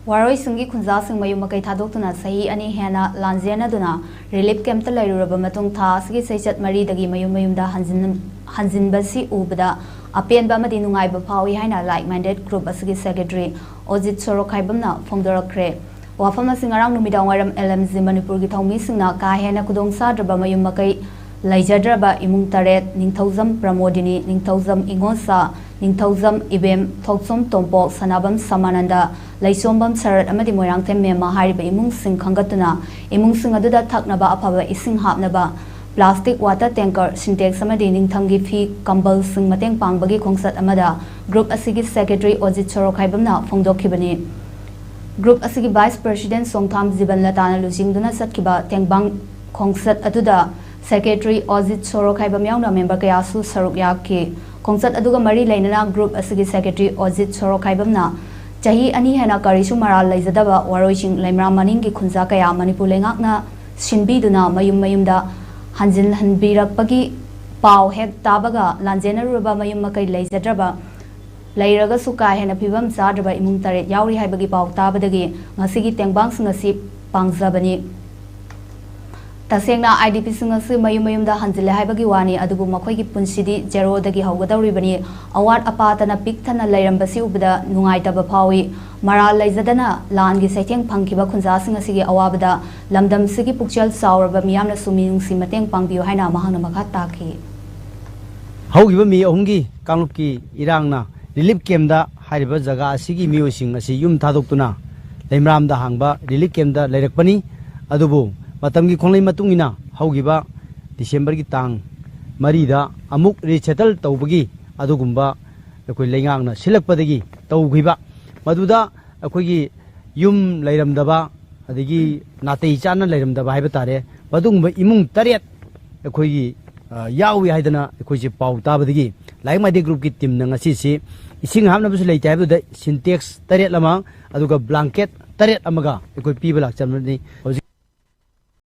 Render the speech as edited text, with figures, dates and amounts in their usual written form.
Waroi Sungi Khunjasing Mayum Makei Thadokuna Sahi Ani Henna Lanzena Duna Relief Camp Lairaba Matung Tha Sigi Sechat Mari Dagi Mayum da Hanzin Basi Ubada Apian Bamadi Nungai Bapawi Haina like-minded group Asigi Secretary Ojit Sorokaibamna Fongdorakre Wafama Singarang Numidawaram LMG Manipurgi Thounisingna Ka Henna Khudongchadraba Mayum Makei Leijdraba Imung Taret Ningthauzam Pramodini Ningthauzam Ingonsa Ningthauzam Ibem Thoksom Tompo Sanabam Samananda Laisombam Sarat Amadi Moirangthem Mema Hariba Imung Sing Khangatuna Imung Sing Aduda Thaknaba Apaba Ising Hapnaba Plastic water tanker Sintex Amadi Ningthamgi Fi Kambal Sing Mateng Pangbagi Khongsat Amada Group Asigi Secretary Ojit Sorokaibamna Fongdokhibani Group Asigi Vice President Songtham Ziban Latana Lusingduna Satkiba Tengbang Khongsat Aduda Secretary Ojit Sorokaibam Yauna member Kayasu Saruk Yaki Khongsat Aduga Mari Lainana Group Asigi Secretary Ojit Sorokaibamna Chahi Ani Henna Karishu Maral Leijdraba Waroiching Laimra Maningi Khunja Kaya Manipur Lengakna Shinbiduna Mayumda Hanjin Hanbirakpagi Pau Hek Tabaga Lanjena Ruba Mayum Makei Leijdraba Lairaga Suka Henna Pibam Zadraba Imung Taret Yauri Haibagi Pau Tabadagi Ngasigi Tengbang Singasi Pangzabani Tasengna IDP Singasi Mayum Hanjile Haibagi Wani Adubu Makoigi Punsidi Jero Dagi Hogadoribani Award Apatana Piktana Lairambasi Ubada Nungaitaba Pawi Maral Leijadana Langi Seteng Pankiba Khunja Singasi Awabada Lamdam Sigi Pukchal Sauraba Miyamna Suminung Simateng Pangbiu Haina Mahana Makataki Hogiba Mi Ongi Kangluki Irangna Relief Camda Hariba Jaga Sigi Miosing Asi Yum Thadoktuna Lemram da Hangba Relief Camda Lairakpani Adubu Matamgi Konglai Matungina Hogiba December ki Tang Marida Amuk Resettle Taubagi Adugumba Akoi Lengangna Silakpadagi Taugiba Maduda Akoigi Yum Lairamdaba Adigi Natei Chana Lairamdaba Haibatare Badungba Imung Taret Akoigi Yawi Haidana Akoiji Pau Tabadigi like my group ki team Nangasisi Ising Hamnabus Leijdraba the Syntax Taret Lama Aduga Blanket Taret Amaga Akoi people Achamani